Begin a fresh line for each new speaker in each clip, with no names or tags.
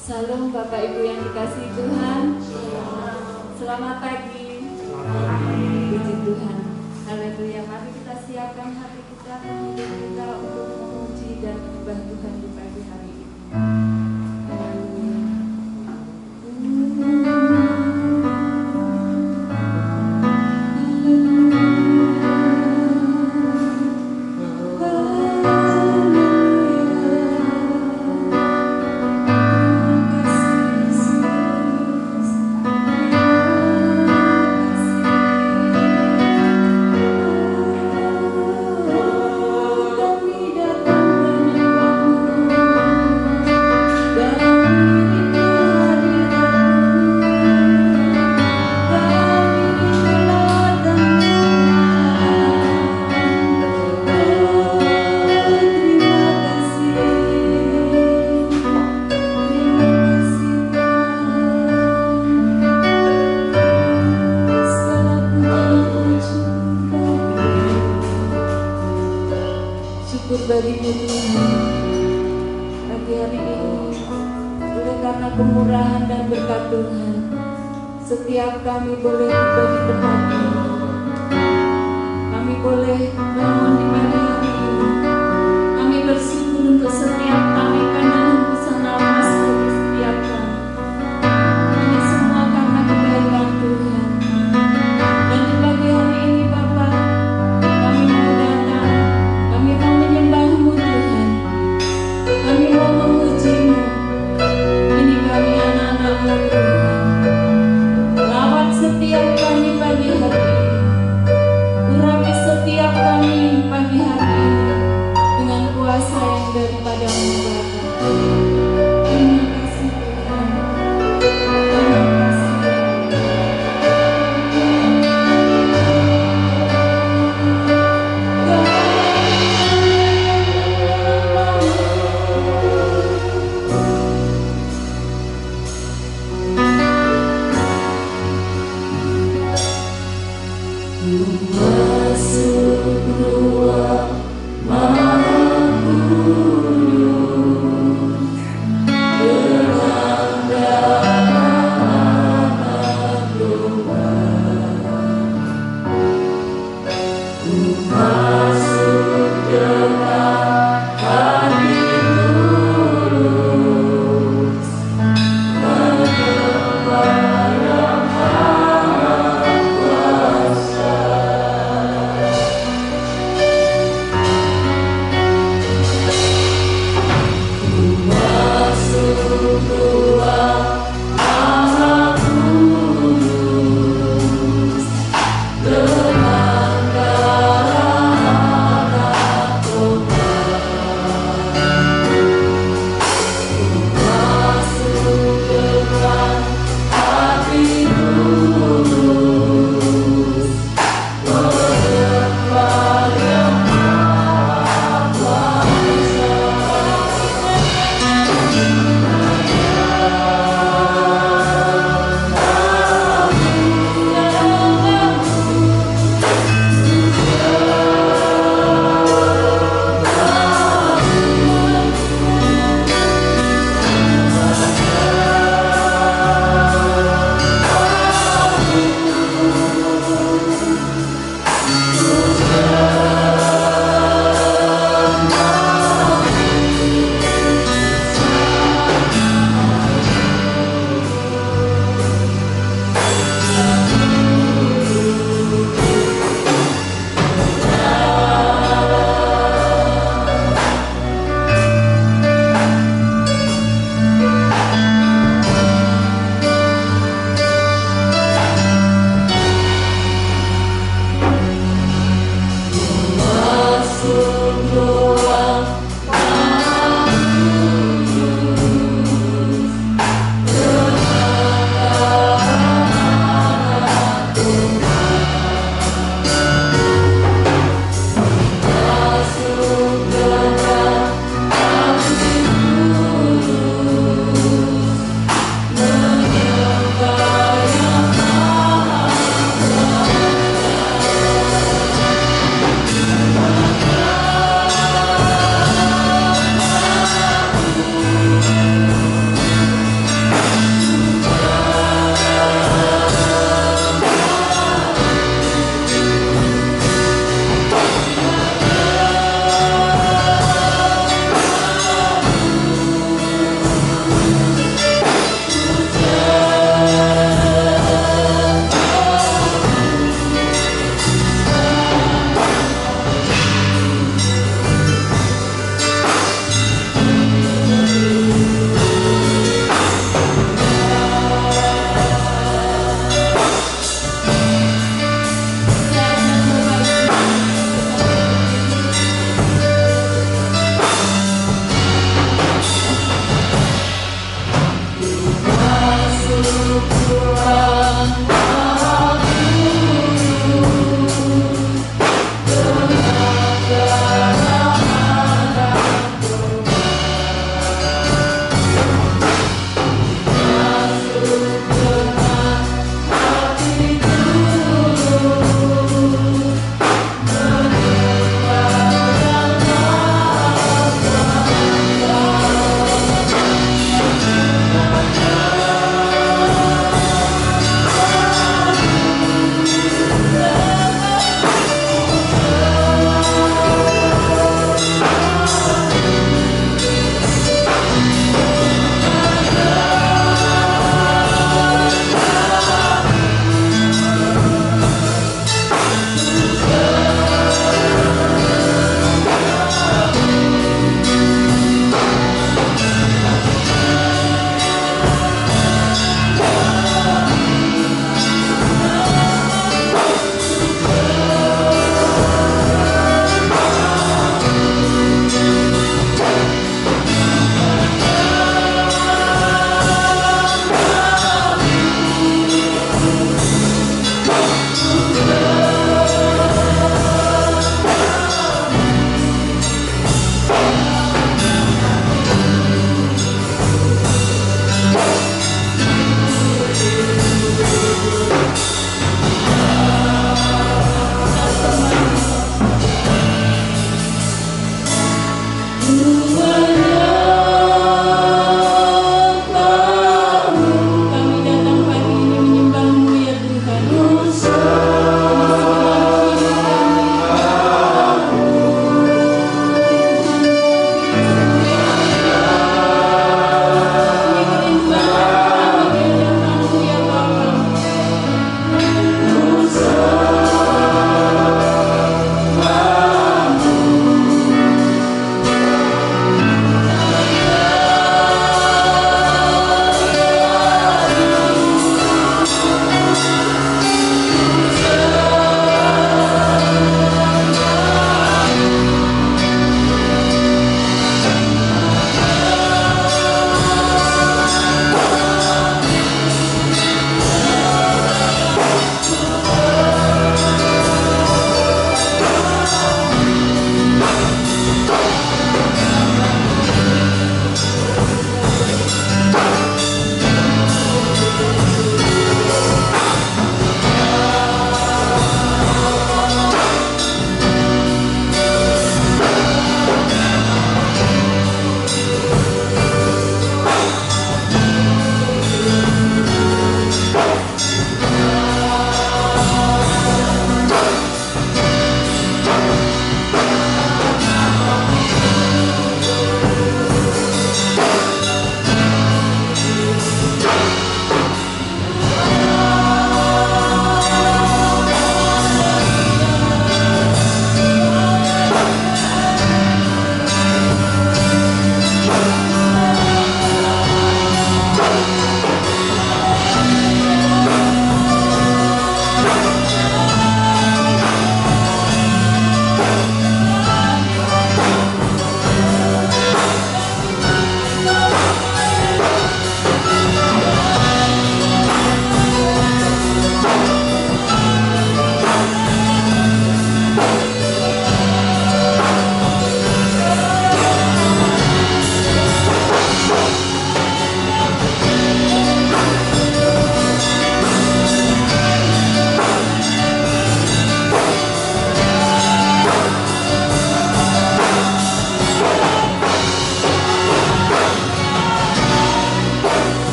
Salam Bapak Ibu yang dikasihi Tuhan. Selamat pagi. Puji Tuhan. Haleluya. Mari kita siapkan hati kita, kemudian kita untuk memuji dan menyembah Tuhan di pagi hari ini. Haleluya. Bagimu Tuhan, pagi hari ini oleh karena kemurahan dan berkat Tuhan, setiap kami boleh tiba di tempat ini, kami boleh bangun di pagi hari ini. Kami bersyukur untuk setiap kami karena hembusan nafas bagi setiap kami. Ini semua karena kebaikan Tuhan. Dan di pagi hari ini Bapa, kami mau datang, kami mau menyembah-Mu Tuhan, kami mau memuji-Mu. Ini kami anak-anak-Mu Tuhan. Lawat setiap kami pagi hari ini, urapi setiap kami pagi hari ini dengan kuasa yang daripada-Mu.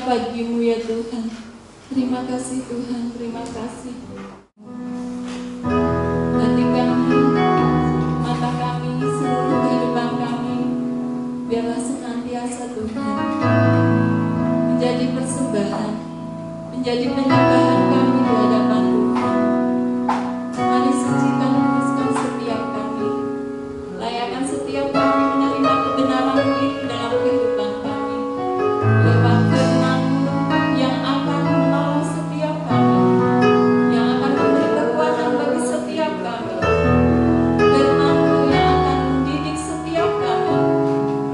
Bagimu ya Tuhan. Terima kasih Tuhan, terima kasih. Hati kami, mata kami, seluruh kehidupan kami, biarlah senantiasa Tuhan menjadi persembahan, menjadi penyembahan kami di hadapan Tuhan. Mari sucikan, kuduskan setiap kami, layakkan setiap kami menerima kebenaran itu dalam kehidupan kami. Lewat firman yang akan menolong setiap kami, yang akan memberi kekuatan bagi setiap kami. Firman yang akan mendidik setiap kami,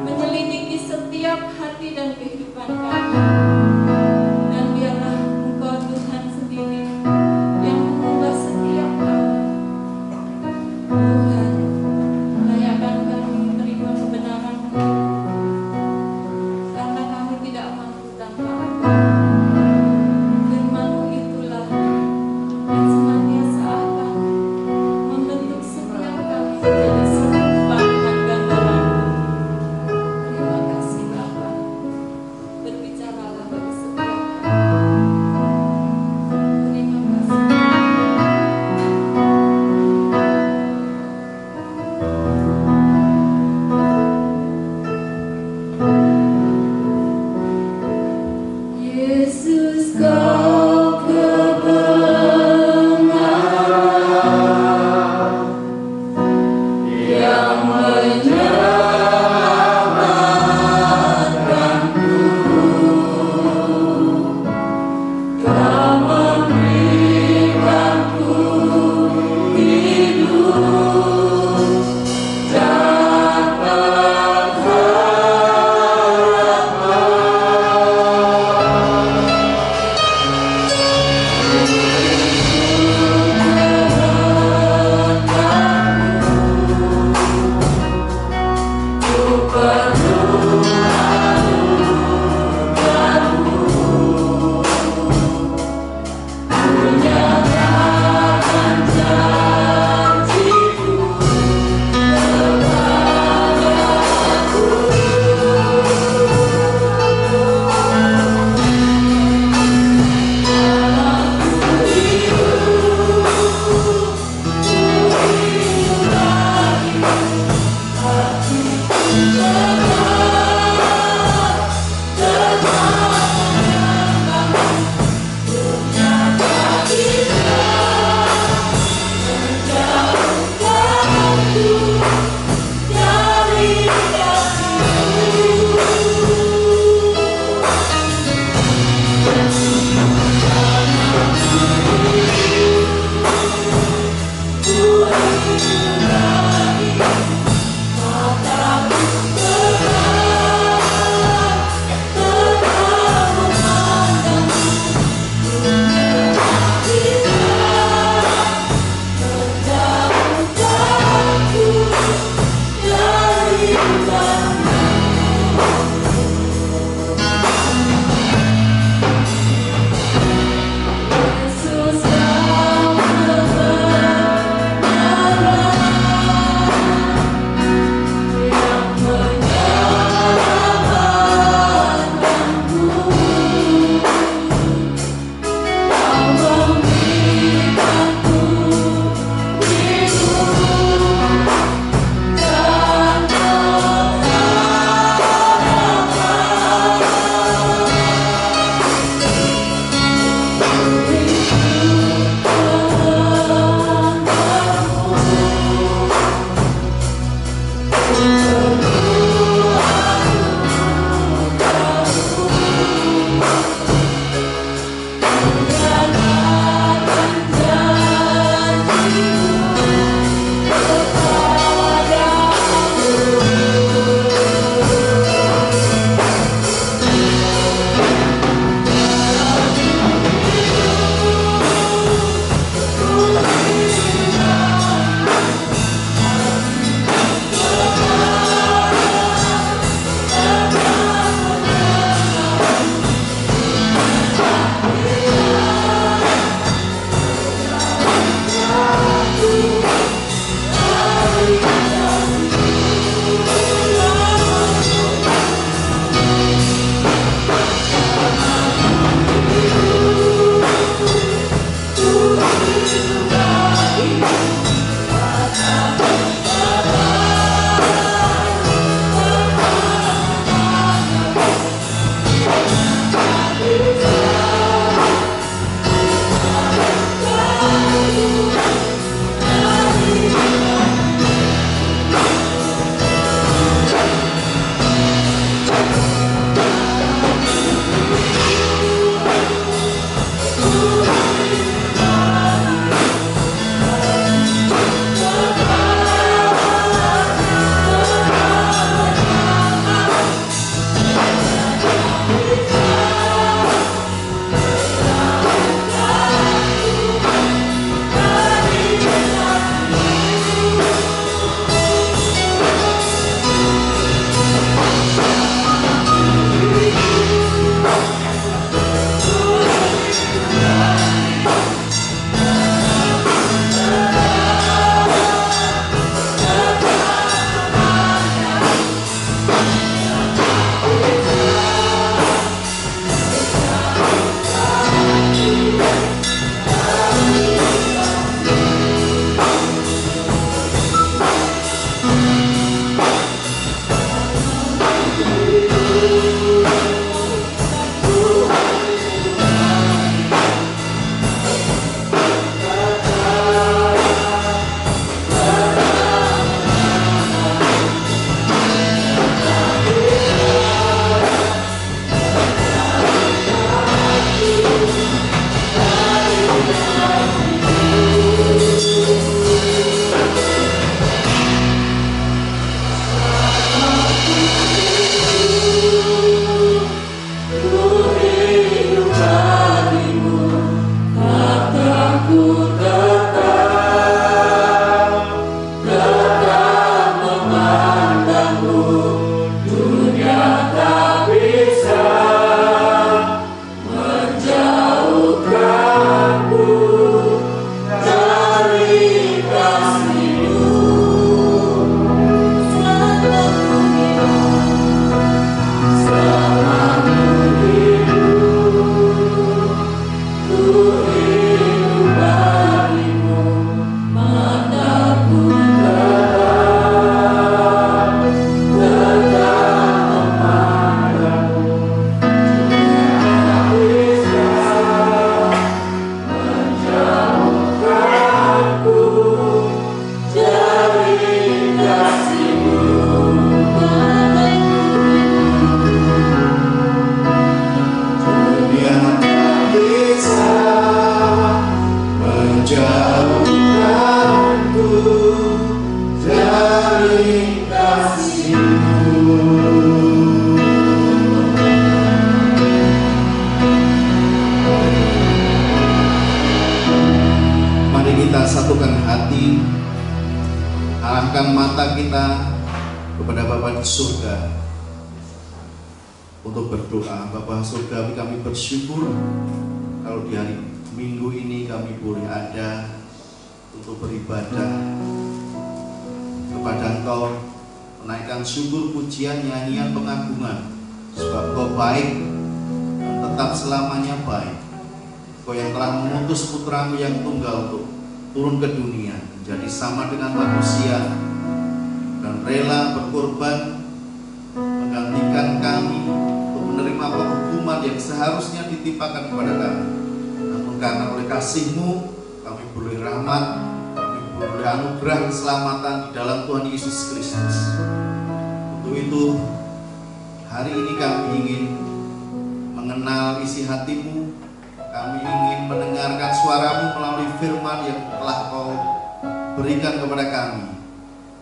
menyelidiki setiap hati dan kehidupan kami. Dan biarlah Engkau Tuhan sendiri yang mengubah setiap kami. Tuhan, layakkan kami menerima kebenaran-Mu, karena kami tidak mampu tanpa Engkau. Firman-Mu itulah yang senantiasa akan membentuk setiap kami menjadi serupa dengan gambaran-Mu. Terima kasih Bapa, berbicaralah bagi setiap kami. Terima kasih. Yesus, Kau kebenaran yang menyelamatkanku. Kau memberikanku hidup dan
hati, arahkan mata kita kepada Bapa di surga untuk berdoa. Bapa surgawi, kami bersyukur kalau di hari Minggu ini kami boleh ada untuk beribadah kepada Engkau, menaikkan syukur, pujian, nyanyian, pengagungan, sebab Engkau baik dan tetap selamanya baik. Engkau yang telah mengutus putramu yang tunggal untuk turun ke dunia, menjadi sama dengan manusia dan rela berkorban menggantikan kami untuk menerima hukuman yang seharusnya ditimpakan kepada kami. Namun karena oleh kasih-Mu kami boleh rahmat, kami boleh anugerah keselamatan di dalam Tuhan Yesus Kristus. Untuk itu hari ini kami ingin mengenal isi hati-Mu. Kami ingin mendengarkan suara-Mu melalui firman yang telah Kau berikan kepada kami.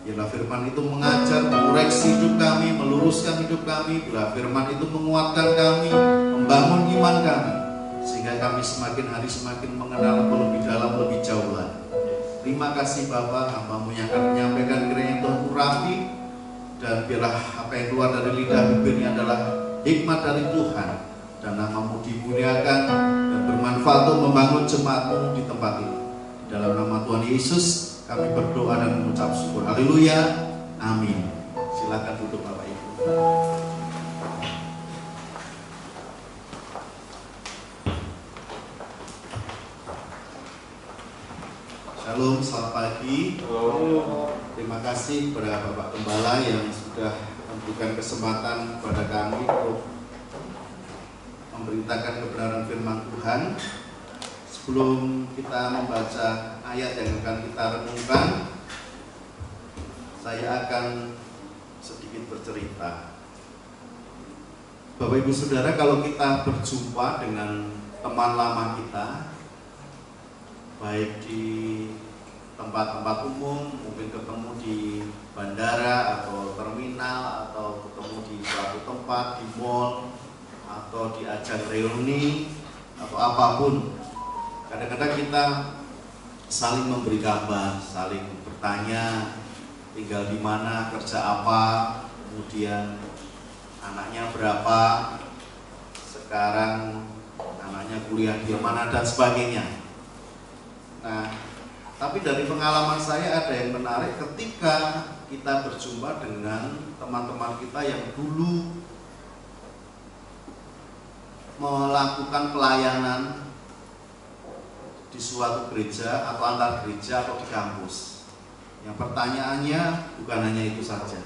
Bila firman itu mengajar, mengoreksi hidup kami, meluruskan hidup kami. Bila firman itu menguatkan kami, membangun iman kami, sehingga kami semakin hari semakin mengenal lebih dalam, lebih jauh lagi. Terima kasih Bapa, hamba-Mu yang akan menyampaikan kiranya Tuhan urapi, dan biarlah apa yang keluar dari lidah bibirnya adalah hikmat dari Tuhan, dan nama-Mu dimuliakan dan bermanfaat untuk membangun jemaat-Mu di tempat ini. Di dalam nama Tuhan Yesus kami berdoa dan mengucap syukur. Haleluya, amin. Silakan duduk Bapak Ibu. Shalom, selamat pagi. Terima kasih kepada Bapak Gembala yang sudah memberikan kesempatan kepada kami untuk memberitakan kebenaran firman Tuhan. Sebelum kita membaca ayat yang akan kita renungkan, saya akan sedikit bercerita. Bapak Ibu Saudara, kalau kita berjumpa dengan teman lama kita, baik di tempat-tempat umum, mungkin ketemu di bandara atau terminal, atau ketemu di suatu tempat, di mall, atau di ajang reuni, atau apapun, kadang-kadang kita saling memberi kabar, saling bertanya tinggal di mana, kerja apa, kemudian anaknya berapa, sekarang anaknya kuliah di mana, dan sebagainya. Nah, tapi dari pengalaman saya ada yang menarik ketika kita berjumpa dengan teman-teman kita yang dulu melakukan pelayanan di suatu gereja atau antar gereja atau di kampus. Yang pertanyaannya bukan hanya itu saja.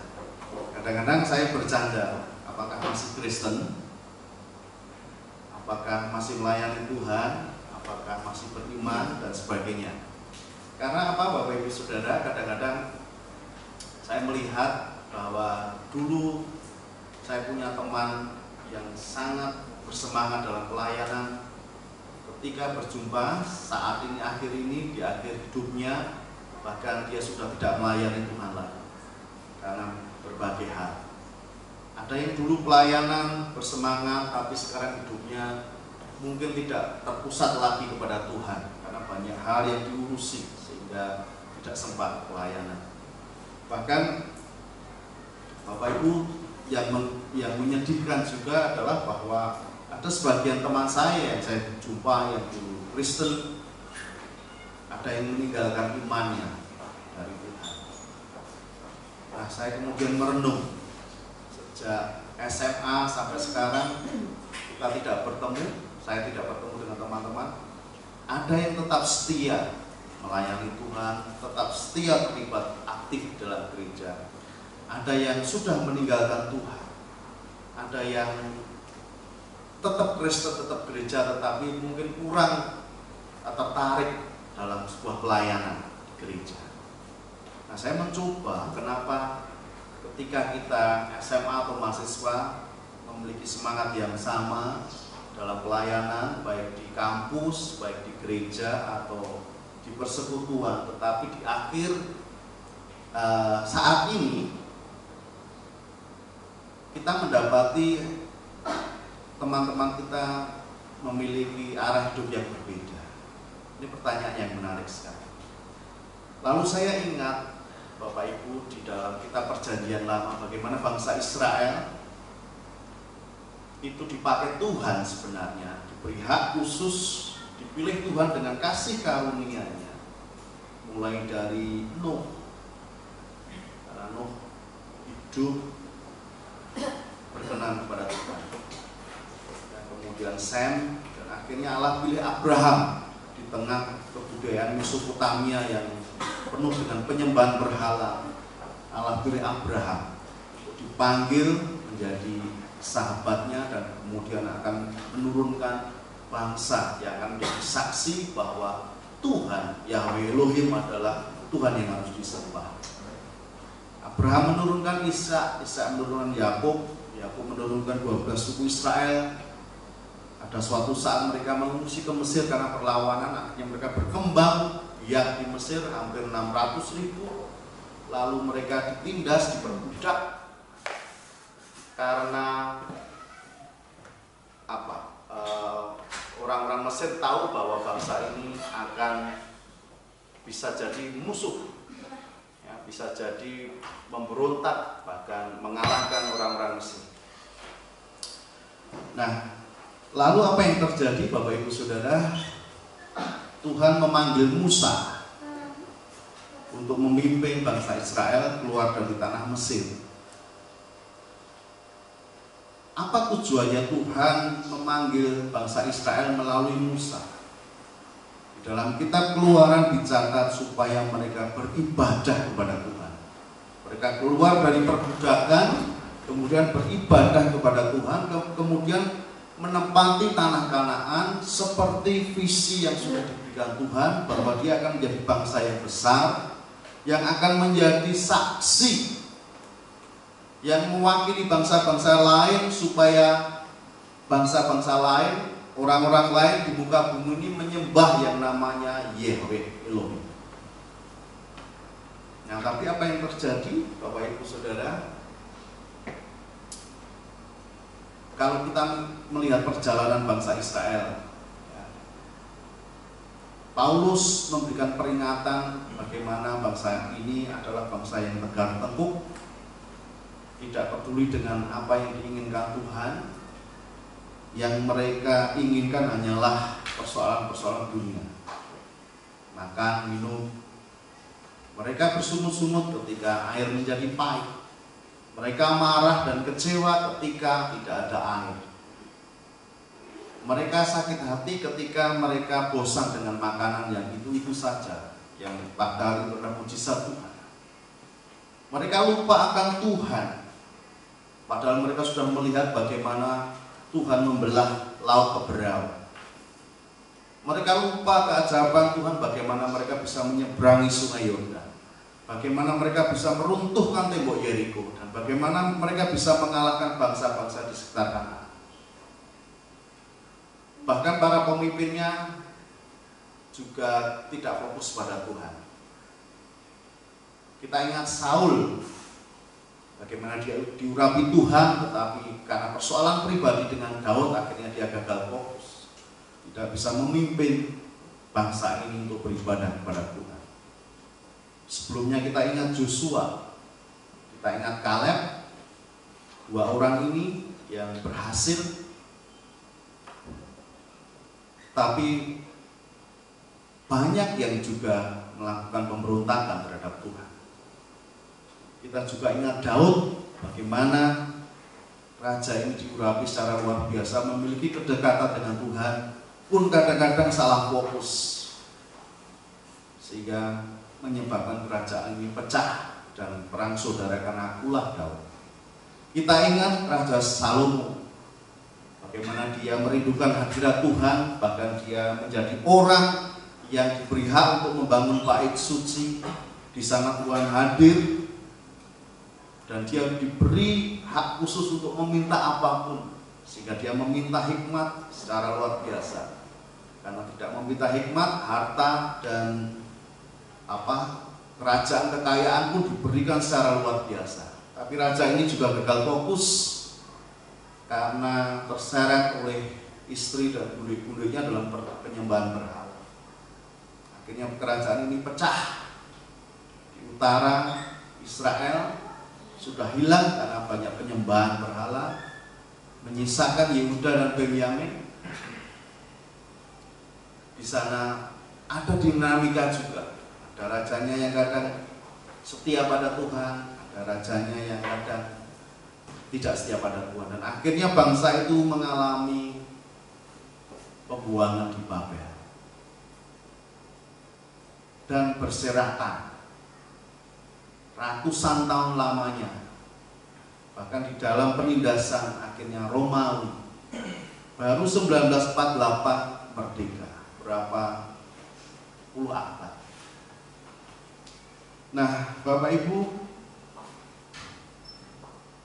Kadang-kadang saya bercanda, apakah masih Kristen? Apakah masih melayani Tuhan? Apakah masih beriman? Dan sebagainya. Karena apa Bapak Ibu Saudara, kadang-kadang saya melihat bahwa dulu saya punya teman yang sangat bersemangat dalam pelayanan. Ketika berjumpa saat ini, akhir ini, di akhir hidupnya, bahkan dia sudah tidak melayani Tuhan lagi karena berbagai hal. Ada yang dulu pelayanan bersemangat, tapi sekarang hidupnya mungkin tidak terpusat lagi kepada Tuhan karena banyak hal yang diurusi sehingga tidak sempat pelayanan. Bahkan Bapak Ibu, yang menyedihkan juga adalah bahwa ada sebagian teman saya yang saya jumpa yang dulu Kristen, ada yang meninggalkan imannya dari Tuhan. Nah, saya kemudian merenung, sejak SMA sampai sekarang kita tidak bertemu, saya tidak bertemu dengan teman-teman. Ada yang tetap setia melayani Tuhan, tetap setia terlibat aktif dalam gereja. Ada yang sudah meninggalkan Tuhan, ada yang tetap Kristen, tetap gereja, tetapi mungkin kurang tertarik dalam sebuah pelayanan di gereja. Nah, saya mencoba kenapa ketika kita SMA atau mahasiswa memiliki semangat yang sama dalam pelayanan, baik di kampus, baik di gereja atau di persekutuan, tetapi di akhir saat ini kita mendapati teman-teman kita memiliki arah hidup yang berbeda. Ini pertanyaan yang menarik sekali. Lalu saya ingat Bapak Ibu di dalam kitab Perjanjian Lama bagaimana bangsa Israel itu dipakai Tuhan sebenarnya, diberi hak khusus, dipilih Tuhan dengan kasih karunia-Nya. Mulai dari Nuh, karena Nuh hidup berkenan kepada Tuhan, dan kemudian Sem, dan akhirnya Allah pilih Abraham di tengah kebudayaan Mesopotamia yang penuh dengan penyembahan berhala. Allah pilih Abraham dipanggil menjadi sahabatnya, dan kemudian akan menurunkan bangsa yang akan menjadi saksi bahwa Tuhan Yahweh Elohim adalah Tuhan yang harus disembah. Abraham menurunkan Ishak, Ishak menurunkan Yakub, Yakub menurunkan 12 suku Israel. Ada suatu saat mereka mengungsi ke Mesir karena perlawanan, akhirnya mereka berkembang biak di Mesir hampir 600.000. Lalu mereka ditindas, diperbudak karena orang-orang Mesir tahu bahwa bangsa ini akan bisa jadi musuh, ya, bisa jadi memberontak, bahkan mengalahkan orang-orang Mesir. Nah, lalu apa yang terjadi Bapak Ibu Saudara? Tuhan memanggil Musa untuk memimpin bangsa Israel keluar dari tanah Mesir. Apa tujuannya Tuhan memanggil bangsa Israel melalui Musa? Di dalam kitab Keluaran dicatat supaya mereka beribadah kepada Tuhan. Mereka keluar dari perbudakan, kemudian beribadah kepada Tuhan, kemudian menempati tanah Kanaan seperti visi yang sudah diberikan Tuhan, bahwa dia akan menjadi bangsa yang besar, yang akan menjadi saksi, yang mewakili bangsa-bangsa lain, supaya bangsa-bangsa lain, orang-orang lain di muka bumi ini menyembah yang namanya Yahweh Elohim. Nah, tapi apa yang terjadi Bapak Ibu Saudara? Kalau kita melihat perjalanan bangsa Israel, ya, Paulus memberikan peringatan bagaimana bangsa ini adalah bangsa yang tegar tengkuk, tidak peduli dengan apa yang diinginkan Tuhan. Yang mereka inginkan hanyalah persoalan-persoalan dunia, makan, minum. Mereka bersungut-sungut ketika air menjadi pahit. Mereka marah dan kecewa ketika tidak ada air. Mereka sakit hati ketika mereka bosan dengan makanan yang itu-itu saja, yang padahal itu adalah mujizat Tuhan. Mereka lupa akan Tuhan, padahal mereka sudah melihat bagaimana Tuhan membelah laut keberau. Mereka lupa keajaiban Tuhan, bagaimana mereka bisa menyeberangi sungai Yordan, bagaimana mereka bisa meruntuhkan tembok Yeriko, dan bagaimana mereka bisa mengalahkan bangsa-bangsa di sekitar Kanaan. Bahkan para pemimpinnya juga tidak fokus pada Tuhan. Kita ingat Saul, bagaimana dia diurapi Tuhan, tetapi karena persoalan pribadi dengan Daud, akhirnya dia gagal fokus, tidak bisa memimpin bangsa ini untuk beribadah kepada Tuhan. Sebelumnya kita ingat Joshua, kita ingat Kaleb, dua orang ini yang berhasil, tapi banyak yang juga melakukan pemberontakan terhadap Tuhan. Kita juga ingat Daud, bagaimana raja ini diurapi secara luar biasa, memiliki kedekatan dengan Tuhan, pun kadang-kadang salah fokus, sehingga menyebabkan kerajaan ini pecah dan perang saudara karena ulah Daud. Kita ingat Raja Salomo, bagaimana dia merindukan hadirat Tuhan, bahkan dia menjadi orang yang diberi hak untuk membangun bait suci. Di sana Tuhan hadir, dan dia diberi hak khusus untuk meminta apapun, sehingga dia meminta hikmat secara luar biasa. Karena tidak meminta hikmat, harta dan kerajaan, kekayaan pun diberikan secara luar biasa. Tapi raja ini juga gagal fokus karena terseret oleh istri dan budak-budaknya dalam penyembahan berhala. Akhirnya kerajaan ini pecah utara Israel sudah hilang karena banyak penyembahan berhala, menyisakan Yehuda dan Benyamin. Di sana ada dinamika juga. Ada rajanya yang kadang setia pada Tuhan, ada rajanya yang kadang tidak setia pada Tuhan. Dan akhirnya bangsa itu mengalami pembuangan di Babel dan berserakan ratusan tahun lamanya. Bahkan di dalam penindasan akhirnya Romawi baru 1948 merdeka, berapa puluh abad. Nah, Bapak Ibu,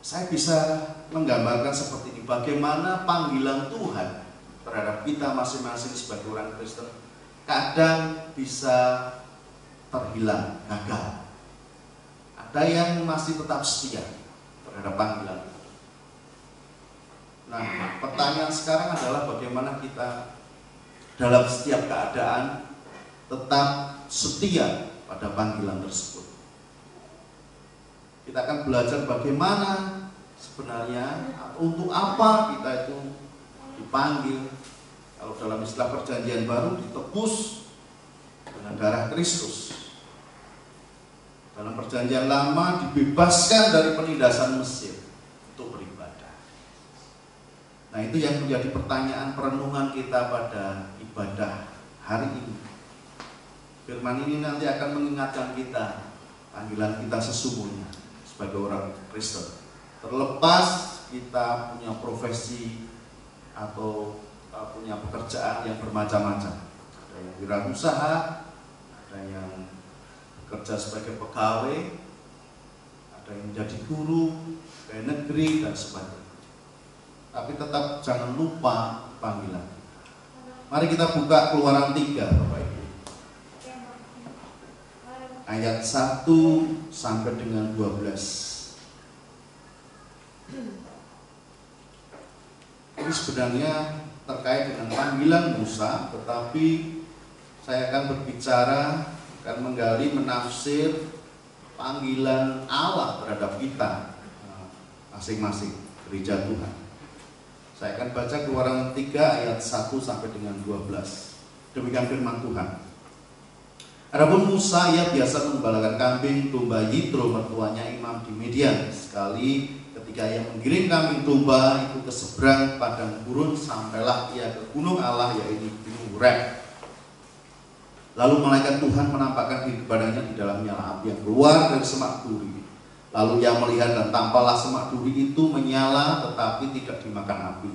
saya bisa menggambarkan seperti ini, bagaimana panggilan Tuhan terhadap kita masing-masing sebagai orang Kristen kadang bisa terhilang, gagal. Ada yang masih tetap setia terhadap panggilan. Nah, pertanyaan sekarang adalah bagaimana kita dalam setiap keadaan tetap setia pada panggilan tersebut. Kita akan belajar bagaimana sebenarnya untuk apa kita itu dipanggil. Kalau dalam istilah Perjanjian Baru, ditebus dengan darah Kristus. Dalam Perjanjian Lama dibebaskan dari penindasan Mesir untuk beribadah. Nah, itu yang menjadi pertanyaan perenungan kita pada ibadah hari ini. Firman ini nanti akan mengingatkan kita panggilan kita sesungguhnya sebagai orang Kristen. Terlepas kita punya profesi atau punya pekerjaan yang bermacam-macam. Ada yang wirausaha, ada yang bekerja sebagai pegawai, ada yang menjadi guru, pegawai negeri dan sebagainya. Tapi tetap jangan lupa panggilan. Mari kita buka Keluaran 3, Bapak Ibu. Ayat 1 sampai dengan 12. Ini sebenarnya terkait dengan panggilan Musa, tetapi saya akan berbicara, akan menggali, menafsir panggilan Allah terhadap kita masing-masing gereja Tuhan. Saya akan baca Keluaran 3 ayat 1 sampai dengan 12. Demikian firman Tuhan. Adapun Musa, ia biasa menggembalakan kambing domba Yitro mertuanya imam di Midian. Sekali ketika ia menggiring kambing domba itu ke seberang padang gurun, sampailah ia ke gunung Allah, yaitu Gunung Horeb. Lalu malaikat Tuhan menampakkan diri kepadanya di dalam nyala api yang keluar dari semak duri. Lalu ia melihat dan tampaklah semak duri itu menyala tetapi tidak dimakan api.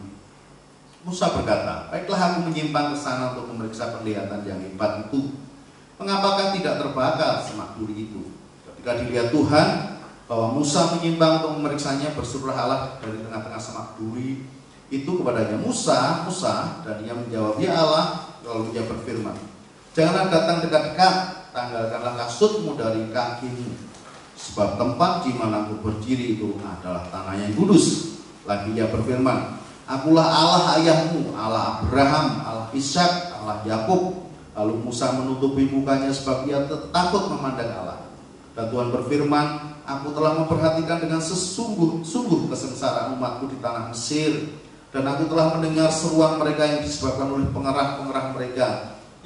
Musa berkata, baiklah aku menyimpang ke sana untuk memeriksa penglihatan yang hebat itu. Mengapakah tidak terbakar semak duri itu? Ketika dilihat Tuhan bahwa Musa menyimpang untuk memeriksanya, bersuruhlah Allah dari tengah-tengah semak duri itu kepadanya, Musa, Musa, dan ia menjawab, ya Allah. Lalu ia berfirman, janganlah datang dekat-dekat, tanggalkanlah kasutmu dari kakimu, sebab tempat di mana aku berdiri itu adalah tanah yang kudus. Lagi ia berfirman, akulah Allah ayahmu, Allah Abraham, Allah Ishak, Allah Yakub. Lalu Musa menutupi mukanya sebab ia takut memandang Allah. Dan Tuhan berfirman, aku telah memperhatikan dengan sungguh kesengsaraan umatku di tanah Mesir, dan aku telah mendengar seruan mereka yang disebabkan oleh pengerah-pengerah mereka.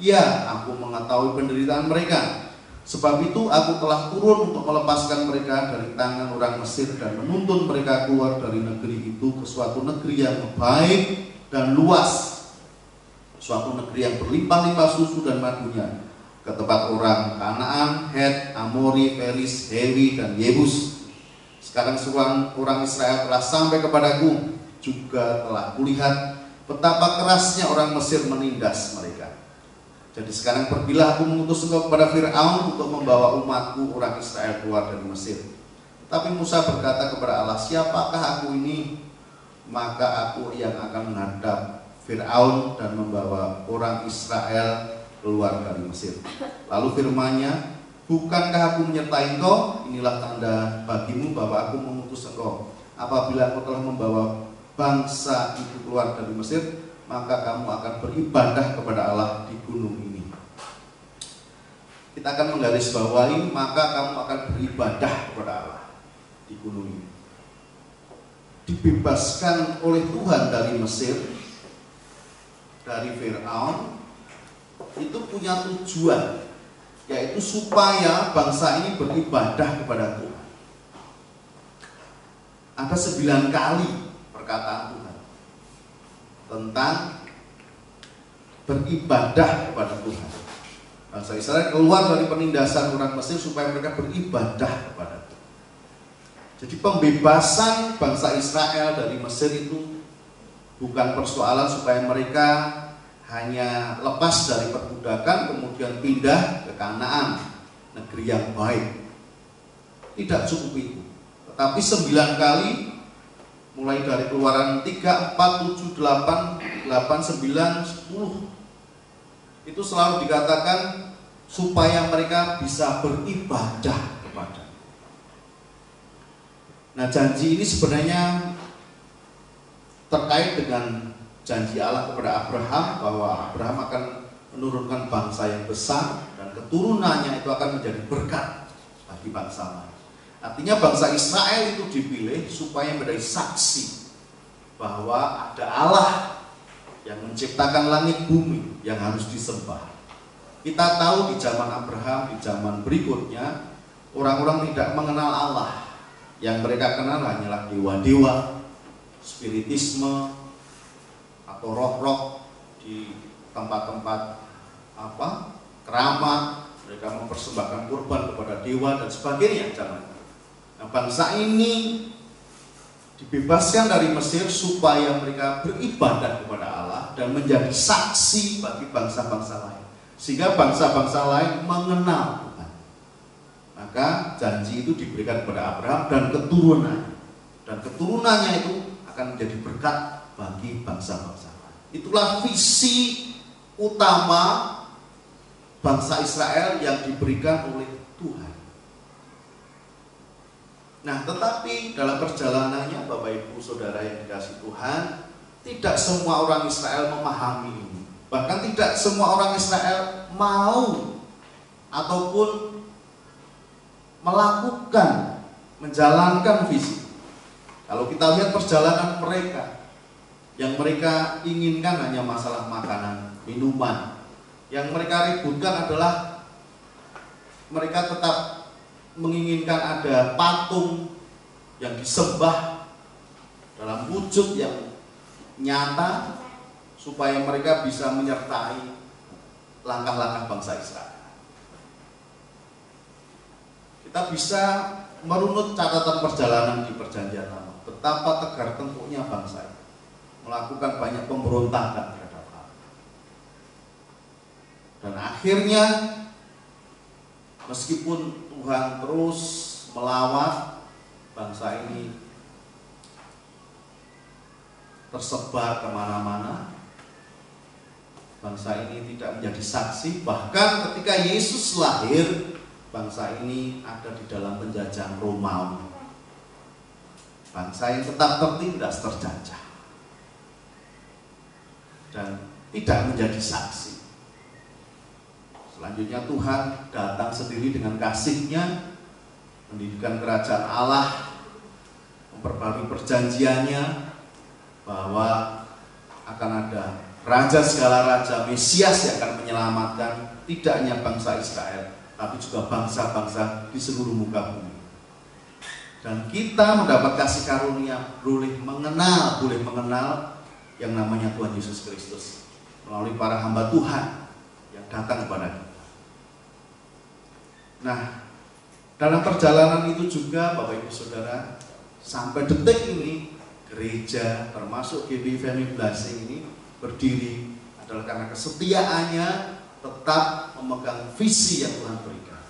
Ya, aku mengetahui penderitaan mereka. Sebab itu aku telah turun untuk melepaskan mereka dari tangan orang Mesir dan menuntun mereka keluar dari negeri itu ke suatu negeri yang baik dan luas, suatu negeri yang berlimpah-limpah susu dan madunya, ke tempat orang Kanaan, Het, Amori, Feris, Hewi, dan Yebus. Sekarang seruan orang Israel telah sampai kepadaku, juga telah kulihat betapa kerasnya orang Mesir menindas mereka. Jadi sekarang pergilah aku mengutus engkau kepada Fir'aun untuk membawa umatku orang Israel keluar dari Mesir. Tapi Musa berkata kepada Allah, siapakah aku ini? Maka aku yang akan menghadap Fir'aun dan membawa orang Israel keluar dari Mesir. Lalu firman-Nya, bukankah aku menyertai engkau? Inilah tanda bagimu bahwa aku mengutus engkau. Apabila engkau telah membawa bangsa itu keluar dari Mesir, maka kamu akan beribadah kepada Allah di gunung ini. kita akan menggarisbawahi, maka kamu akan beribadah kepada Allah di gunung ini. Dibebaskan oleh Tuhan dari Mesir, dari Firaun, itu punya tujuan, yaitu supaya bangsa ini beribadah kepada Tuhan. Ada 9 kali perkataan Tuhan tentang beribadah kepada Tuhan. Bangsa Israel keluar dari penindasan orang Mesir supaya mereka beribadah kepada Tuhan. Jadi pembebasan bangsa Israel dari Mesir itu bukan persoalan supaya mereka hanya lepas dari perbudakan kemudian pindah ke Kanaan, negeri yang baik. Tidak cukup itu. Tetapi 9 kali, mulai dari Keluaran 3, 4, 7, 8, 9, 10, itu selalu dikatakan supaya mereka bisa beribadah kepada. Nah, janji ini sebenarnya terkait dengan janji Allah kepada Abraham, bahwa Abraham akan menurunkan bangsa yang besar dan keturunannya itu akan menjadi berkat bagi bangsa lain. Artinya bangsa Israel itu dipilih supaya menjadi saksi bahwa ada Allah yang menciptakan langit bumi yang harus disembah. Kita tahu di zaman Abraham, di zaman berikutnya, orang-orang tidak mengenal Allah. Yang mereka kenal hanyalah dewa-dewa, spiritisme, atau roh-roh di tempat-tempat keramat. Mereka mempersembahkan kurban kepada dewa dan sebagainya. Nah, bangsa ini dibebaskan dari Mesir supaya mereka beribadah kepada Allah dan menjadi saksi bagi bangsa-bangsa lain, sehingga bangsa-bangsa lain mengenal Tuhan. Maka janji itu diberikan kepada Abraham dan keturunannya, dan keturunannya itu akan menjadi berkat bagi bangsa-bangsa lain. Itulah visi utama bangsa Israel yang diberikan oleh Tuhan. Nah, tetapi dalam perjalanannya, Bapak Ibu Saudara yang dikasihi Tuhan, tidak semua orang Israel memahami ini. Bahkan tidak semua orang Israel mau ataupun melakukan, menjalankan visi. Kalau kita lihat perjalanan mereka, yang mereka inginkan hanya masalah makanan, minuman. Yang mereka ributkan adalah mereka tetap menginginkan ada patung yang disembah dalam wujud yang nyata supaya mereka bisa menyertai langkah-langkah bangsa Israel. Kita bisa merunut catatan perjalanan di Perjanjian Lama, betapa tegar tengkuknya bangsa ini melakukan banyak pemberontakan terhadap Allah. Dan akhirnya meskipun Tuhan terus melawat, bangsa ini tersebar kemana-mana. Bangsa ini tidak menjadi saksi. Bahkan ketika Yesus lahir, bangsa ini ada di dalam penjajahan Romawi. Bangsa yang tetap tertindas, terjajah, dan tidak menjadi saksi. Selanjutnya Tuhan datang sendiri dengan kasih-Nya, mendirikan kerajaan Allah, memperbarui perjanjiannya bahwa akan ada raja segala raja, Mesias yang akan menyelamatkan tidak hanya bangsa Israel, tapi juga bangsa-bangsa di seluruh muka bumi. Dan kita mendapat kasih karunia boleh mengenal yang namanya Tuhan Yesus Kristus melalui para hamba Tuhan yang datang kepada kita. Nah, dalam perjalanan itu juga Bapak Ibu Saudara, sampai detik ini gereja termasuk GBI Family Blessing ini berdiri adalah karena kesetiaannya tetap memegang visi yang Tuhan berikan,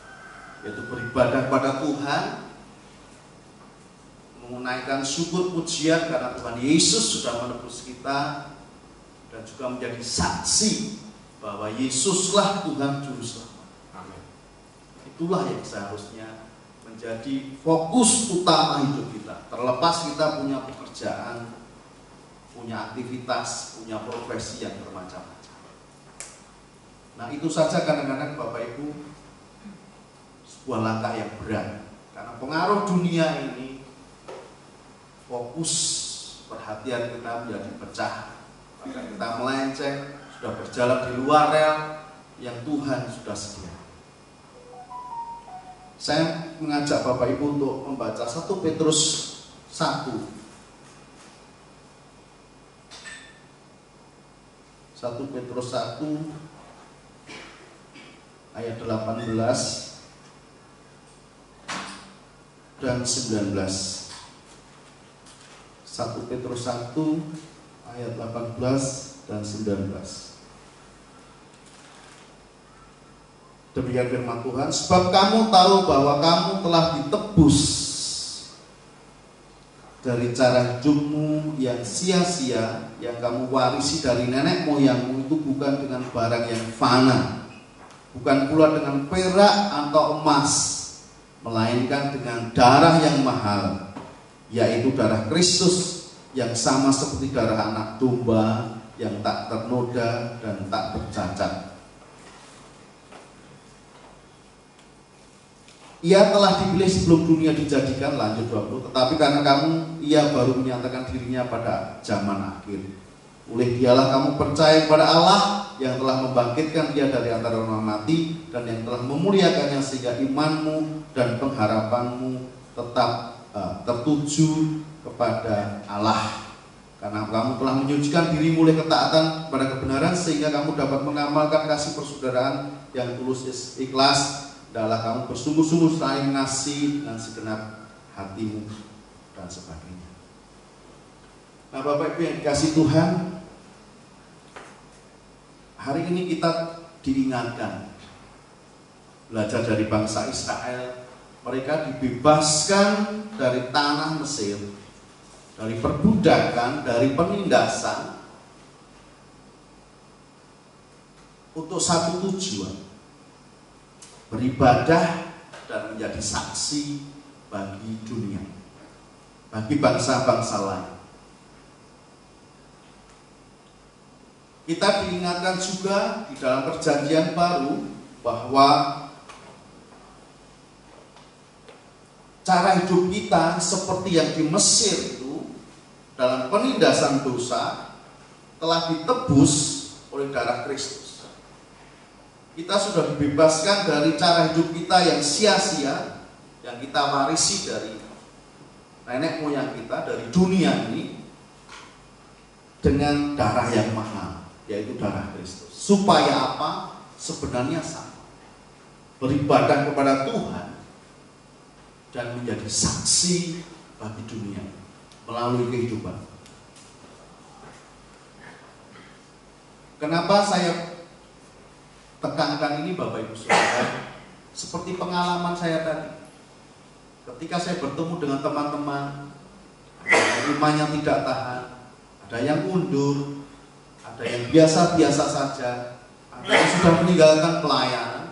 yaitu beribadah kepada Tuhan, menunaikan syukur pujian karena Tuhan Yesus sudah menebus kita, dan juga menjadi saksi bahwa Yesuslah Tuhan Juru Selamat. Amin. Itulah yang seharusnya menjadi fokus utama hidup kita. Terlepas kita punya pekerjaan, punya aktivitas, punya profesi yang bermacam-macam. Nah, itu saja kadang-kadang Bapak Ibu sebuah langkah yang berat. Karena pengaruh dunia ini, fokus perhatian kita menjadi pecah. Bahkan kita melenceng, sudah berjalan di luar rel yang Tuhan sudah sedia. Saya mengajak Bapak Ibu untuk membaca 1 Petrus 1. 1 Petrus 1 ayat 18 dan 19. 1 Petrus 1 ayat 18 dan 19. Demikian firman Tuhan, sebab kamu tahu bahwa kamu telah ditebus dari cara hidupmu yang sia-sia yang kamu warisi dari nenek moyangmu itu bukan dengan barang yang fana, bukan pula dengan perak atau emas, melainkan dengan darah yang mahal, yaitu darah Kristus yang sama seperti darah anak domba yang tak ternoda dan tak bercacat. Ia telah dipilih sebelum dunia dijadikan, lanjut 20, tetapi karena kamu, ia baru menyatakan dirinya pada zaman akhir. Oleh dialah kamu percaya kepada Allah yang telah membangkitkan dia dari antara orang mati dan yang telah memuliakannya sehingga imanmu dan pengharapanmu tetap tertuju kepada Allah. Karena kamu telah menyucikan dirimu oleh ketaatan pada kebenaran sehingga kamu dapat mengamalkan kasih persaudaraan yang tulus ikhlas. Adalah kamu bersungguh-sungguh saling mengasihi dengan segenap hatimu dan sebagainya. Nah, Bapak Ibu yang dikasihi Tuhan, hari ini kita diingatkan belajar dari bangsa Israel. Mereka dibebaskan dari tanah Mesir, dari perbudakan, dari penindasan, untuk satu tujuan: beribadah dan menjadi saksi bagi dunia, bagi bangsa-bangsa lain. Kita diingatkan juga di dalam perjanjian baru bahwa cara hidup kita seperti yang di Mesir itu, dalam penindasan dosa, telah ditebus oleh darah Kristus. Kita sudah dibebaskan dari cara hidup kita yang sia-sia, yang kita warisi dari nenek moyang kita, dari dunia ini, dengan darah yang mahal, yaitu darah Kristus. Supaya apa? Sebenarnya sama, beribadah kepada Tuhan dan menjadi saksi bagi dunia melalui kehidupan. Kenapa saya tekankan ini, Bapak Ibu Saudara? Seperti pengalaman saya tadi, ketika saya bertemu dengan teman-teman, rumahnya tidak tahan, ada yang mundur, ada yang biasa-biasa saja, ada yang sudah meninggalkan pelayanan,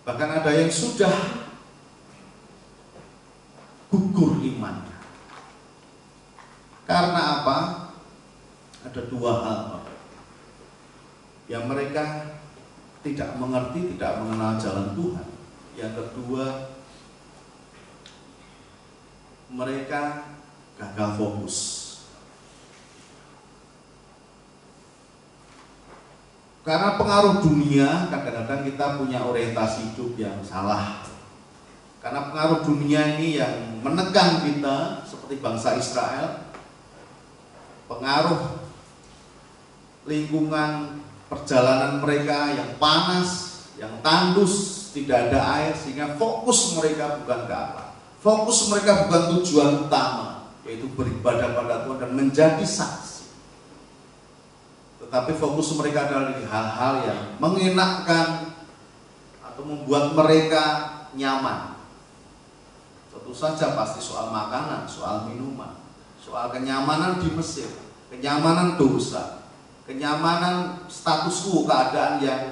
bahkan ada yang sudah gugur imannya. Karena apa? Ada dua hal, Bapak. Yang mereka tidak mengerti, tidak mengenal jalan Tuhan. Yang kedua, mereka gagal fokus. Karena pengaruh dunia, kadang-kadang kita punya orientasi hidup yang salah. Karena pengaruh dunia ini yang menekan kita, seperti bangsa Israel. Pengaruh lingkungan perjalanan mereka yang panas, yang tandus, tidak ada air, sehingga fokus mereka bukan ke Allah. Fokus mereka bukan tujuan utama, yaitu beribadah pada Tuhan dan menjadi saksi. Tetapi fokus mereka adalah di hal-hal yang mengenakkan atau membuat mereka nyaman. Tentu saja pasti soal makanan, soal minuman, soal kenyamanan di Mesir, kenyamanan dosa, kenyamanan status quo, keadaan yang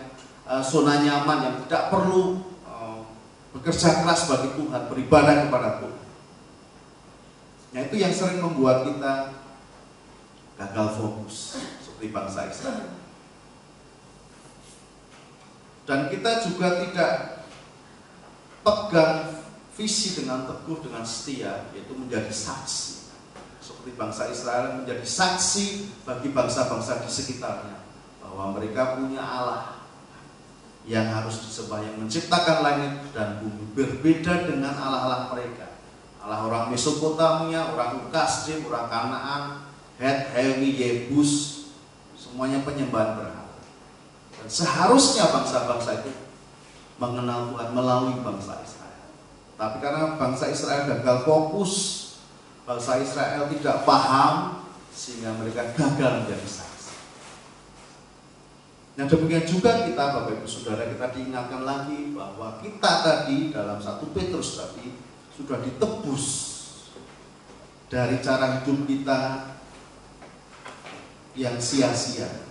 zona nyaman, yang tidak perlu bekerja keras bagi Tuhan, beribadah kepada Tuhan. Nah, itu yang sering membuat kita gagal fokus seperti bangsa Israel. Dan kita juga tidak pegang visi dengan teguh, dengan setia, yaitu menjadi saksi. Seperti bangsa Israel menjadi saksi bagi bangsa-bangsa di sekitarnya, bahwa mereka punya Allah yang harus disembah, yang menciptakan langit dan bumi, berbeda dengan Allah-Allah mereka. Allah orang Mesopotamia, orang Kasdim, orang Kanaan, Het, Hewi, Yebus, semuanya penyembahan berhala. Dan seharusnya bangsa-bangsa itu mengenal Tuhan melalui bangsa Israel. Tapi karena bangsa Israel gagal fokus, bangsa Israel tidak paham, sehingga mereka gagal menjadi saksi. Nah, demikian juga kita, Bapak Ibu Saudara, kita diingatkan lagi bahwa kita tadi dalam 1 Petrus tadi sudah ditebus dari cara hidup kita yang sia-sia.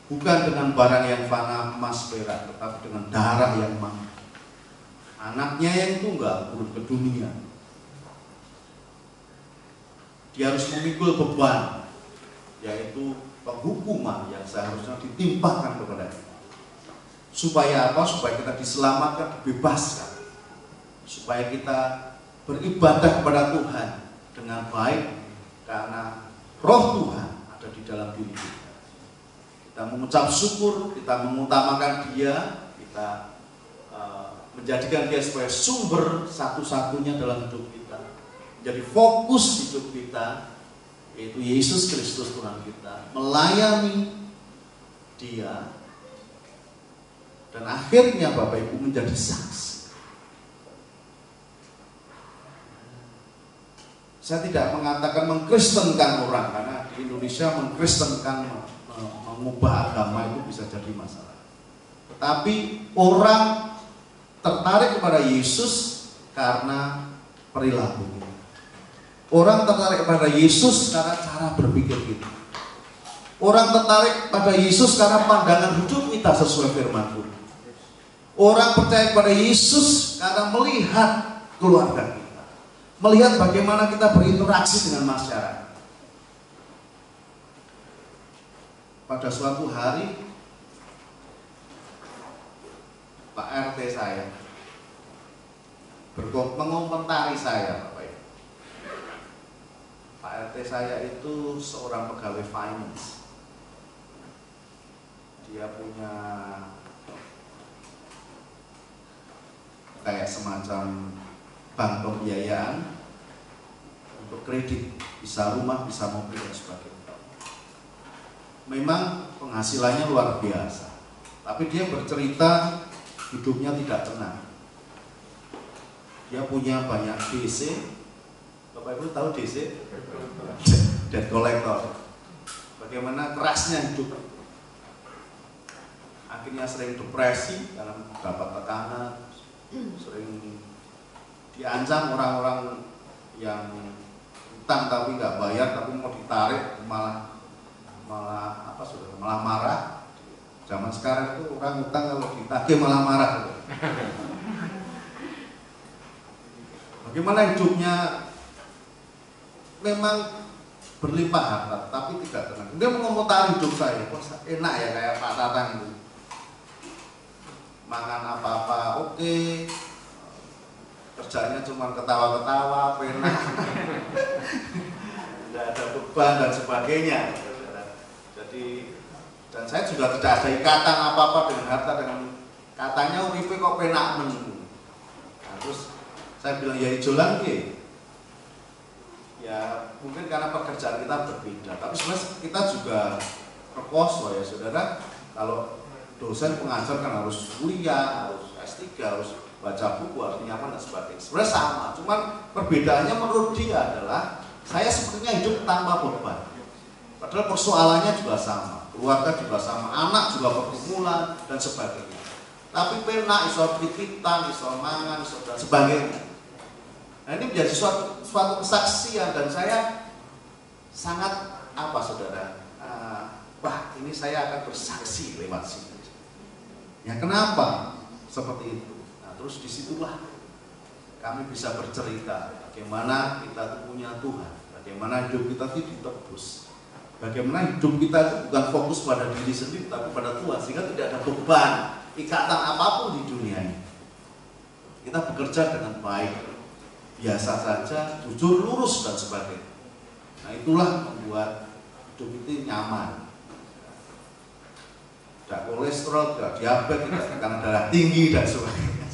Bukan dengan barang yang fana, emas, perak, tetapi dengan darah yang mahal. Anaknya yang tunggal turun ke dunia. Dia harus memikul beban, yaitu penghukuman yang seharusnya ditimpakan kepada kita. Supaya apa? Supaya kita diselamatkan, dibebaskan. Supaya kita beribadah kepada Tuhan dengan baik, karena roh Tuhan ada di dalam diri kita. Kita mengucap syukur, kita mengutamakan Dia, kita menjadikan Dia sebagai sumber satu-satunya dalam hidup kita. Jadi fokus hidup kita, yaitu Yesus Kristus Tuhan kita, melayani Dia, dan akhirnya Bapak Ibu menjadi saksi. Saya tidak mengatakan mengkristenkan orang, karena di Indonesia mengkristenkan, mengubah agama itu bisa jadi masalah. Tetapi orang tertarik kepada Yesus karena perilaku. Orang tertarik pada Yesus karena cara berpikir kita. Orang tertarik pada Yesus karena pandangan hidup kita sesuai firman Tuhan. Orang percaya kepada Yesus karena melihat keluarga kita, melihat bagaimana kita berinteraksi dengan masyarakat. Pada suatu hari, Pak RT saya mengomentari saya, Bapak Ibu. Pak RT saya itu seorang pegawai finance. Dia punya kayak semacam bank pembiayaan untuk kredit, bisa rumah, bisa mobil dan sebagainya. Memang penghasilannya luar biasa, tapi dia bercerita hidupnya tidak tenang. Dia punya banyak DC. Bapak Ibu tahu DC? Debt collector. Bagaimana kerasnya hidup. Akhirnya sering depresi karena dapat tekanan, sering diancam orang-orang yang utang tapi nggak bayar, tapi mau ditarik malah marah. Zaman sekarang itu orang utang kalau ditagih malah marah. Bagaimana hidupnya memang berlimpah harta, tapi tidak tenang. Dia mengomentari hidup saya, kok enak ya kayak Pak Tatang itu. Makan apa-apa oke, kerjanya cuma ketawa-ketawa, pena, tidak ada beban dan sebagainya. Jadi, dan saya juga tidak ada ikatan apa-apa dengan harta, dengan katanya uripe kok penak men. Nah, terus saya bilang ya ijolan ke. Ya mungkin karena pekerjaan kita berbeda, tapi sebenarnya kita juga rekoso ya saudara. Kalau dosen pengajar kan harus kuliah, harus S3, harus baca buku, harus nyiapkan dan sebagainya. Sebenarnya sama, cuman perbedaannya menurut dia adalah saya sepertinya hidup tanpa beban. Padahal persoalannya juga sama, keluarga juga sama, anak juga pergumulan dan sebagainya. Tapi pena iso titipan, iso mangan, iso dan sebagainya. Nah ini menjadi suatu kesaksian, dan saya sangat saudara, wah ini saya akan bersaksi lewat sini. Ya kenapa seperti itu? Nah terus disitulah kami bisa bercerita bagaimana kita punya Tuhan, bagaimana hidup kita ditebus, bagaimana hidup kita itu bukan fokus pada diri sendiri tapi pada Tuhan, sehingga tidak ada beban, ikatan apapun di dunia ini. kita bekerja dengan baik, biasa saja, jujur, lurus dan sebagainya. Nah, itulah membuat hidup itu nyaman. Tidak kolesterol, tidak diabetes, tidak tekanan darah tinggi dan sebagainya.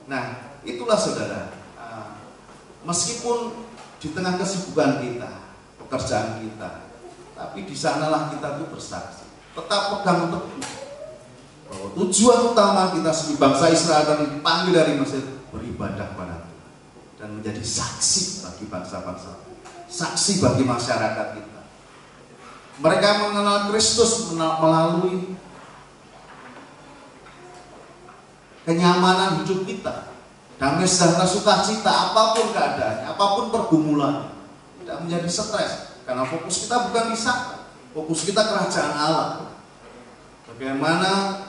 Nah, itulah saudara. Meskipun di tengah kesibukan kita, pekerjaan kita, tapi di sanalah kita tuh bersaksi. Tetap pegang teguh bahwa tujuan utama kita sebagai bangsa Israel dan dipanggil dari Mesir beribadah pada Tuhan dan menjadi saksi bagi bangsa-bangsa, saksi bagi masyarakat kita. Mereka mengenal Kristus melalui kenyamanan hidup kita, damai sejahtera, sukacita, apapun keadaannya, apapun pergumulannya, tidak menjadi stres karena fokus kita bukan di sana, fokus kita kerajaan Allah. Bagaimana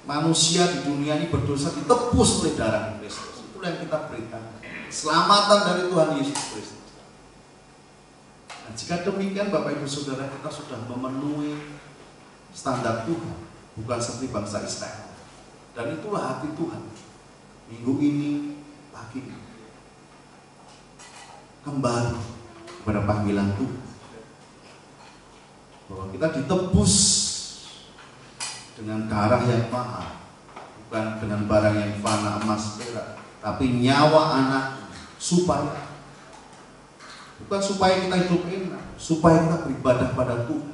manusia di dunia ini berdosa ditebus oleh darah Kristus, itulah yang kita berikan, keselamatan dari Tuhan Yesus Kristus. Nah, jika demikian Bapak Ibu Saudara, kita sudah memenuhi standar Tuhan, bukan seperti bangsa Israel. Dan itulah hati Tuhan minggu ini, pagi ini, kembali kepada panggilan Tuhan, bahwa kita ditebus dengan darah yang mahal, bukan dengan barang yang fana, emas, perak, tapi nyawa anak, supaya bukan supaya kita hidup enak, supaya kita beribadah pada Tuhan,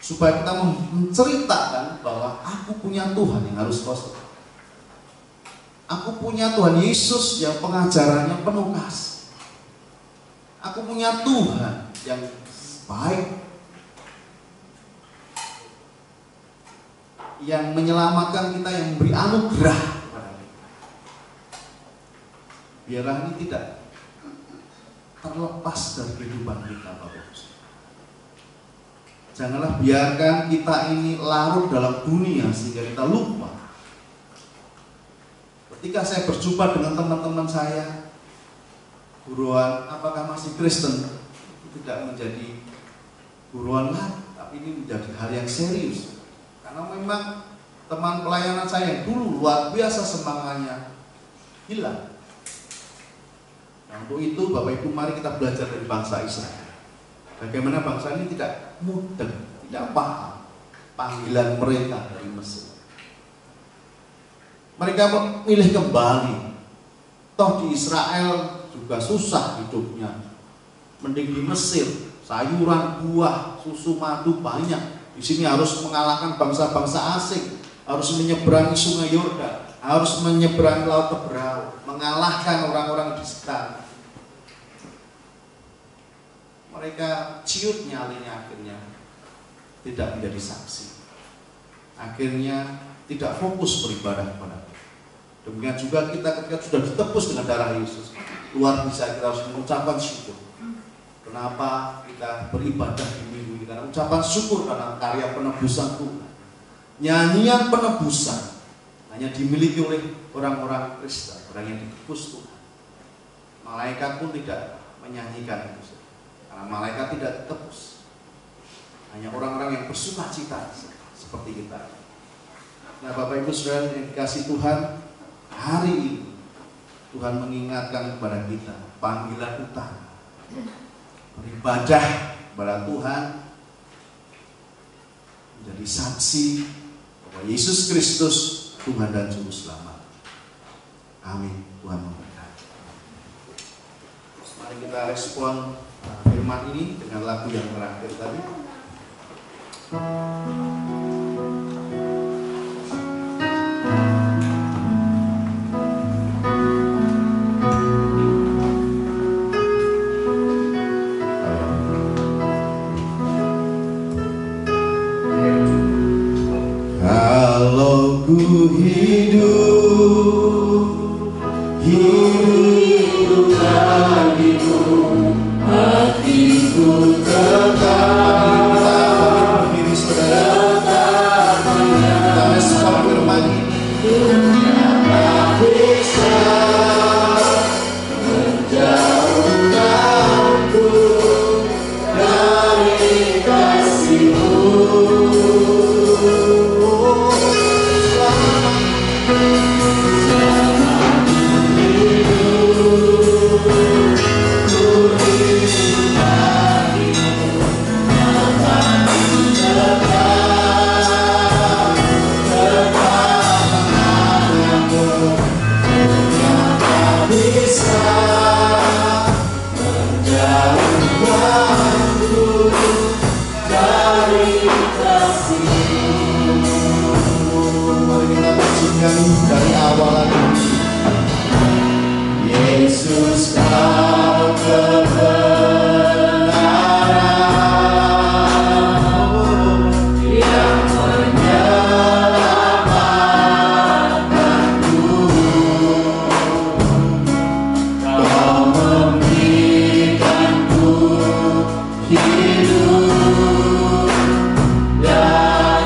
supaya kita menceritakan bahwa aku punya Tuhan yang harus kau sembah. Aku punya Tuhan Yesus yang pengajarannya penuh kasih. Aku punya Tuhan yang baik, yang menyelamatkan kita, yang memberi anugerah kepada kita. Biarlah ini tidak terlepas dari kehidupan kita, Bapak Ibu. Janganlah biarkan kita ini larut dalam dunia sehingga kita lupa. Ketika saya berjumpa dengan teman-teman saya, guruan apakah masih Kristen, itu tidak menjadi guruan lagi, tapi ini menjadi hal yang serius. Karena memang teman pelayanan saya yang dulu luar biasa semangatnya hilang. Nah, untuk itu Bapak Ibu, mari kita belajar dari bangsa Israel. Bagaimana bangsa ini tidak mudeng, tidak paham panggilan mereka dari Mesir. Mereka memilih kembali. Toh di Israel juga susah hidupnya. Mending di Mesir, sayuran, buah, susu, madu banyak. Di sini harus mengalahkan bangsa-bangsa asing, harus menyeberangi Sungai Yordan, harus menyeberangi Laut Teberau, mengalahkan orang-orang di sekitar. Mereka ciut nyalinya, akhirnya tidak menjadi saksi, akhirnya tidak fokus beribadah kepada Tuhan. Demikian juga kita ketika sudah ditebus dengan darah Yesus, luar biasa kita harus mengucapkan syukur. Kenapa kita beribadah di minggu ini? Karena ucapan syukur karena karya penebusan Tuhan. Nyanyian penebusan hanya dimiliki oleh orang-orang Kristen, orang yang ditebus Tuhan. Malaikat pun tidak menyanyikan itu. Karena malaikat tidak ditebus, hanya orang-orang yang bersuka cita seperti kita. Nah, Bapak Ibu Saudara yang dikasih Tuhan, hari ini Tuhan mengingatkan kepada kita panggilan utama, beribadah kepada Tuhan, menjadi saksi bahwa Yesus Kristus Tuhan dan Juru Selamat. Amin. Tuhan memberkati. Mari kita respon firman ini dengan lagu yang terakhir tadi. Kalau ku hidup bagimu, hatiku tetap berdiri tetap menyembah. Kita firman ini tak bisa menjauhkanku dari kasih-Mu. Selama bisa menjauhkanku dari kasih-Mu. Mari kita pujikan dari awal lagi. Yesus, Kau kebenaran yang menyelamatkanku. Kau memberikanku hidup dan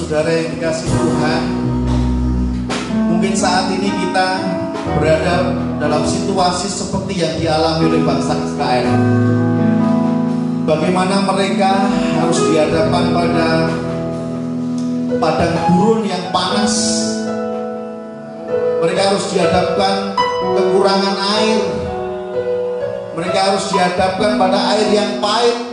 saudara yang dikasih Tuhan, mungkin saat ini kita berada dalam situasi seperti yang dialami oleh bangsa Israel. Bagaimana mereka harus dihadapkan pada padang gurun yang panas. Mereka harus dihadapkan kekurangan air. Mereka harus dihadapkan pada air yang pahit.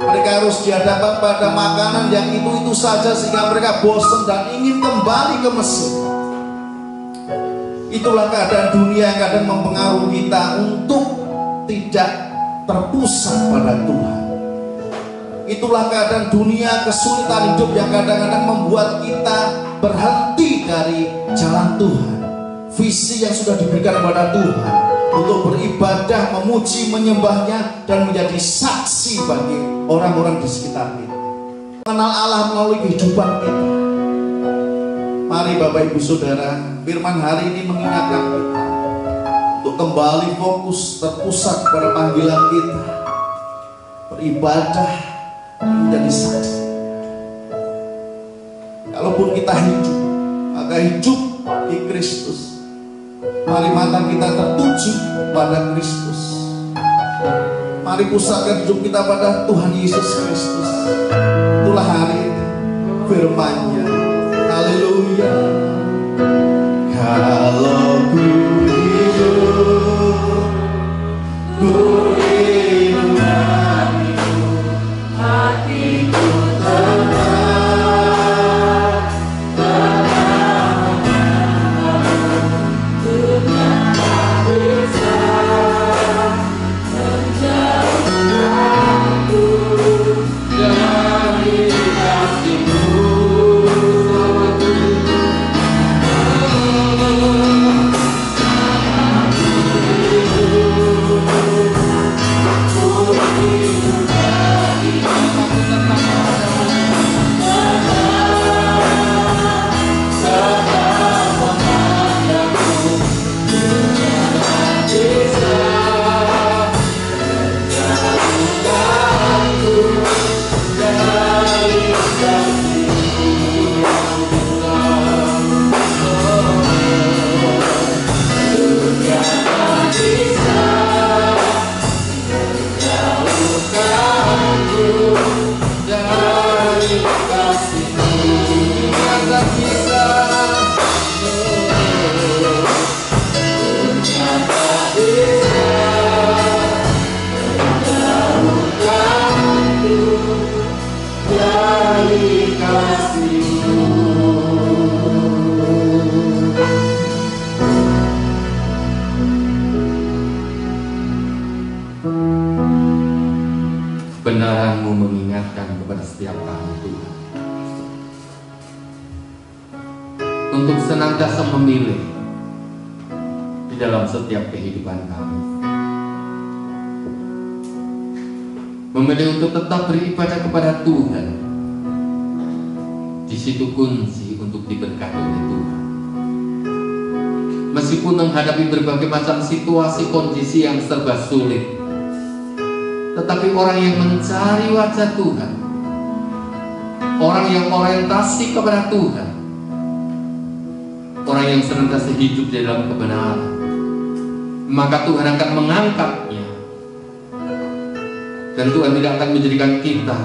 Mereka harus dihadapkan pada makanan yang itu-itu saja sehingga mereka bosan dan ingin kembali ke Mesir. Itulah keadaan dunia yang kadang mempengaruhi kita untuk tidak terpusat pada Tuhan. Itulah keadaan dunia, kesulitan hidup yang kadang-kadang membuat kita berhenti dari jalan Tuhan. Visi yang sudah diberikan kepada Tuhan untuk beribadah, memuji, menyembahnya, dan menjadi saksi bagi orang-orang di sekitar kita. Mengenal Allah melalui kehidupan kita. Mari Bapak Ibu Saudara, firman hari ini mengingatkan kita untuk kembali fokus, terpusat pada panggilan kita, beribadah, dan menjadi saksi. Kalaupun kita hidup, maka hidup di Kristus. Mari mata kita tertuju pada Kristus. Mari pusatkan hidup kita pada Tuhan Yesus Kristus. Itulah hari ini firman-Nya. Haleluya. Kalau ku hidup, ku hatiku tenang, tenang, dunia tak bisa menjauhkanku dari kasih-Mu.
untuk senantiasa memilih di dalam setiap kehidupan kami. Memilih untuk tetap beribadah kepada Tuhan. Di situ kunci untuk diberkati oleh Tuhan. Meskipun menghadapi berbagai macam situasi kondisi yang serba sulit, tetapi orang yang mencari wajah Tuhan, orang yang orientasi kepada Tuhan, orang yang senantiasa hidup di dalam kebenaran, maka Tuhan akan mengangkatnya. Dan Tuhan tidak akan menjadikan kita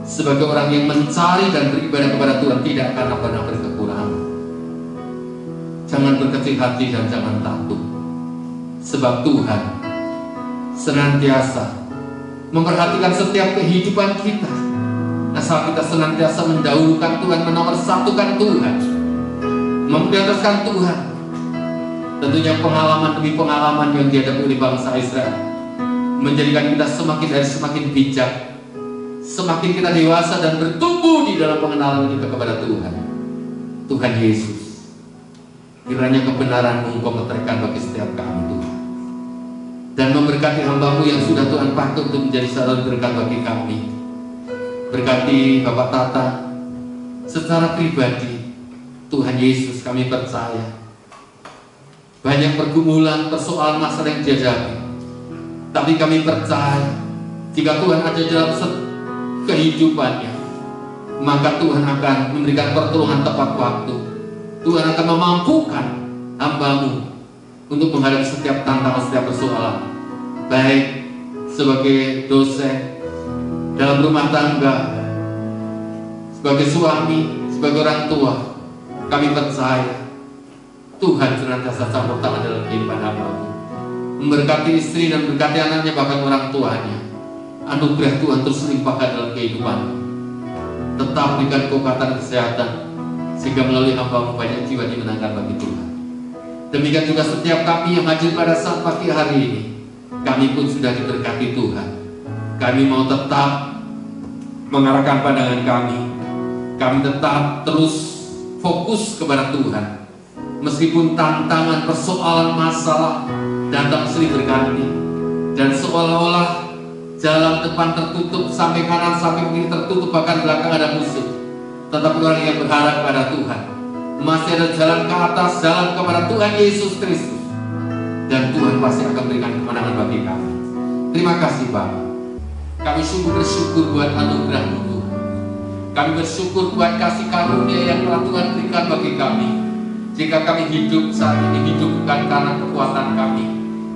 sebagai orang yang mencari dan beribadah kepada Tuhan tidak akan pernah berkekurangan. Jangan berkecil hati dan jangan takut, sebab Tuhan senantiasa memperhatikan setiap kehidupan kita. Asal kita senantiasa mendahulukan Tuhan, menomorsatukan Tuhan, memprioritaskan Tuhan. Tentunya pengalaman demi pengalaman yang dihadapi oleh bangsa Israel menjadikan kita semakin bijak, semakin kita dewasa dan bertumbuh di dalam pengenalan kita kepada Tuhan. Tuhan Yesus, kiranya kebenaran-Mu Engkau meteraikan bagi setiap kami Tuhan, dan memberkati hamba-Mu yang sudah Tuhan pakai untuk menjadi saluran berkat bagi kami. Berkati Bapak Tata secara pribadi. Tuhan Yesus, kami percaya banyak pergumulan, persoalan, masalah yang dihadapi, tapi kami percaya jika Tuhan ada dalam kehidupannya, maka Tuhan akan memberikan pertolongan tepat waktu. Tuhan akan memampukan hamba-Mu untuk menghadapi setiap tantangan, setiap persoalan, baik sebagai dosen dalam rumah tangga, sebagai suami, sebagai orang tua. Kami percaya Tuhan senantiasa campur tangan dalam kehidupan hamba-Mu, memberkati istri dan memberkati anaknya, bahkan orang tuanya. Anugerah Tuhan terus limpahkan dalam kehidupan. Tetap berikan kekuatan kesehatan, sehingga melalui hamba-Mu banyak jiwa dimenangkan bagi Tuhan. Demikian juga setiap kami yang hadir pada saat pagi hari ini, kami pun sudah diberkati Tuhan. Kami mau tetap mengarahkan pandangan kami. Kami tetap terus fokus kepada Tuhan. Meskipun tantangan, persoalan, masalah datang silih berganti, dan seolah-olah jalan depan tertutup, sampai kanan, sampai kiri tertutup, bahkan belakang ada musuh, tetapi orang yang berharap pada Tuhan, masih ada jalan ke atas, jalan kepada Tuhan Yesus Kristus, dan Tuhan pasti akan berikan kemenangan bagi kami. Terima kasih Bapa. Kami sungguh bersyukur buat anugerah-Mu Tuhan. Kami bersyukur buat kasih karunia yang telah Tuhan berikan bagi kami. Jika kami hidup saat ini, hidup bukan karena kekuatan kami,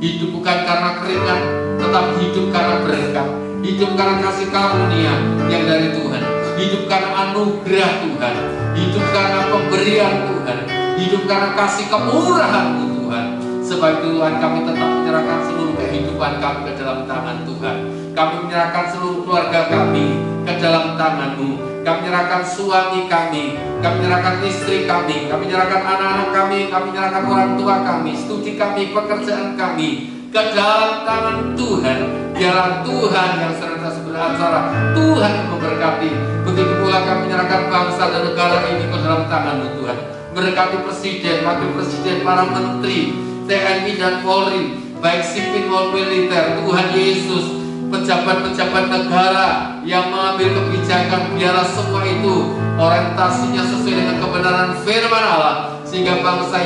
hidup bukan karena keringat, tetapi hidup karena berkat, hidup karena kasih karunia yang dari Tuhan, hidup karena anugerah Tuhan, hidup karena pemberian Tuhan, hidup karena kasih kemurahan-Mu Tuhan. Sebab itu Tuhan, kami tetap menyerahkan seluruh kehidupan kami ke dalam tangan Tuhan. Kami menyerahkan seluruh keluarga kami ke dalam tangan-Mu. Kami menyerahkan suami kami menyerahkan istri kami menyerahkan anak-anak kami menyerahkan orang tua kami, studi kami, pekerjaan kami ke dalam tangan Tuhan. Biarlah Tuhan yang senantiasa beracara, Tuhan yang memberkati. Begitu pula kami menyerahkan bangsa dan negara ini ke dalam tangan-Mu Tuhan. Berkati presiden, wakil presiden, para menteri, TNI dan Polri, baik sipil maupun militer. Tuhan Yesus, pejabat-pejabat negara yang mengambil kebijakan, biarlah semua itu orientasinya sesuai dengan kebenaran firman Allah, sehingga bangsa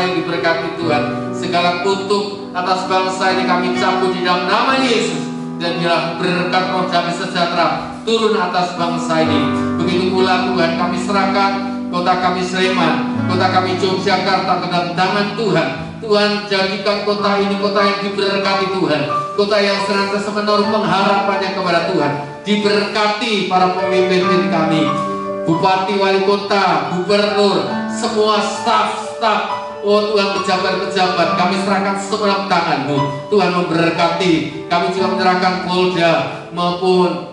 ini diberkati Tuhan. Segala kutuk atas bangsa ini kami cabut di dalam nama Yesus, dan biarlah berkat roh damai sejahtera turun atas bangsa ini. Begitu pula Tuhan, kami serahkan kota kami Sleman, kota kami Yogyakarta ke dalam tangan Tuhan. Tuhan, jadikan kota ini kota yang diberkati Tuhan, kota yang senantiasa menaruh pengharapannya kepada Tuhan. Diberkati para pemimpin kami, bupati, wali kota, gubernur, semua staf-staf. Oh Tuhan, pejabat-pejabat, kami serahkan semua dalam tangan-Mu. Tuhan memberkati. Kami juga menyerahkan Polda maupun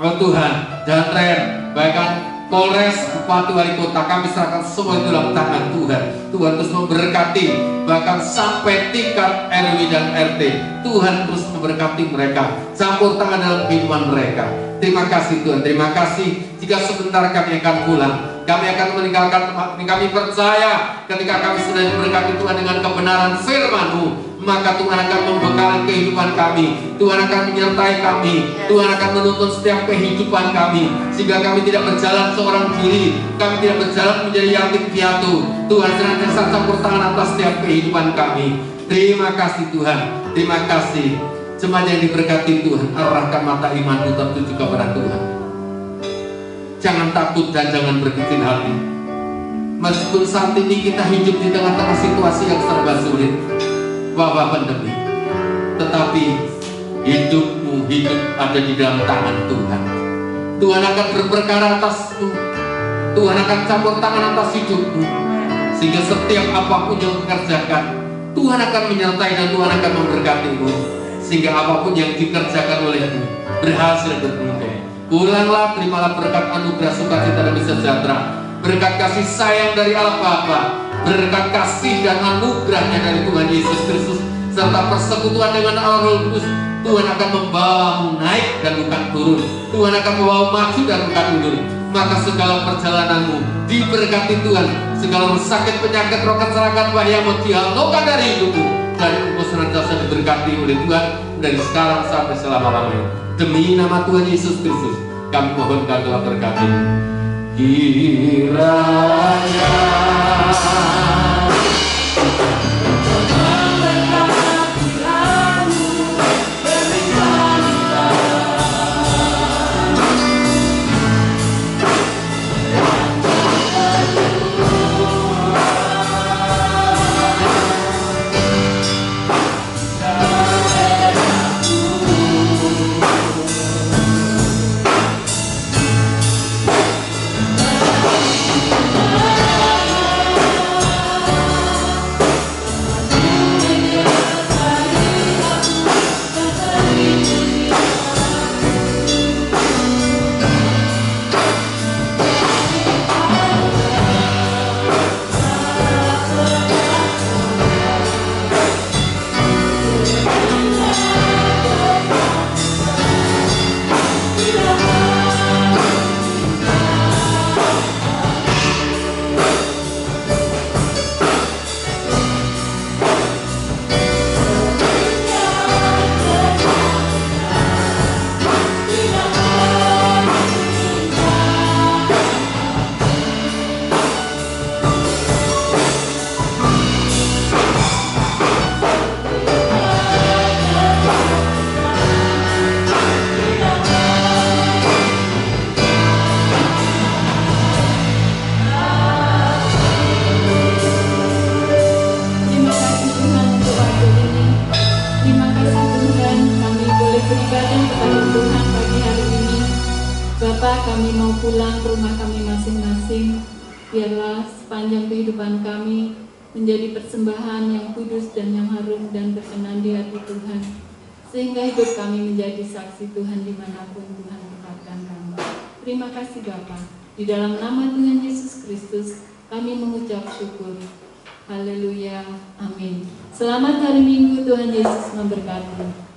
Tuhan Danren, bahkan Polres, bupati, wali kota, kami serahkan semua itu dalam tangan Tuhan. Tuhan terus memberkati, bahkan sampai tingkat RW dan RT. Tuhan terus memberkati mereka, campur tangan dalam kehidupan mereka. Terima kasih Tuhan, terima kasih. Jika sebentar kami akan pulang, Kami akan meninggalkan tempat ini. Kami percaya ketika kami sudah diberkati Tuhan dengan kebenaran firman-Mu, maka Tuhan akan membekali kehidupan kami. Tuhan akan menyertai kami. Tuhan akan menuntun setiap kehidupan kami, sehingga kami tidak berjalan seorang diri. Kami tidak berjalan menjadi yatim piatu. Tuhan senantiasa campur tangan atas setiap kehidupan kami. Terima kasih Tuhan. Terima kasih. Jemaat yang diberkati Tuhan, arahkan mata imanmu tertuju kepada Tuhan. Jangan takut dan jangan berkecil hati. Meskipun saat ini kita hidup di tengah-tengah situasi yang serba sulit, wabah pandemi, tetapi hidupmu hidup ada di dalam tangan Tuhan. Tuhan akan berperkara atasmu. Tuhan akan campur tangan atas hidupmu, sehingga setiap apapun yang dikerjakan, Tuhan akan menyertai dan Tuhan akan memberkatimu, sehingga apapun yang dikerjakan olehmu berhasil berbuah. Pulanglah, terimalah berkat anugerah sukacita dan sejahtera, berkat kasih sayang dari Allah Bapa, berkat kasih dan anugerahnya dari Tuhan Yesus Kristus, serta persekutuan dengan Allah Roh Kudus. Tuhan akan membawamu naik dan bukan turun. Tuhan akan membawa maju dan bukan mundur. Maka segala perjalananmu diberkati Tuhan. Segala sakit, penyakit, roh kecelakaan, bahaya mau dihalaukan dari hidupmu, dan engkau senantiasa diberkati oleh Tuhan dari sekarang sampai selama-lamanya. Demi nama Tuhan Yesus Kristus, kami mohonkan doa berkat ini. Kiranya
kami mau pulang ke rumah kami masing-masing. Biarlah sepanjang kehidupan kami menjadi persembahan yang kudus dan yang harum dan berkenan di hati Tuhan, sehingga hidup kami menjadi saksi Tuhan dimanapun Tuhan tempatkan kami. Terima kasih Bapa. Di dalam nama Tuhan Yesus Kristus kami mengucap syukur. Haleluya. Amin. Selamat hari Minggu. Tuhan Yesus memberkati.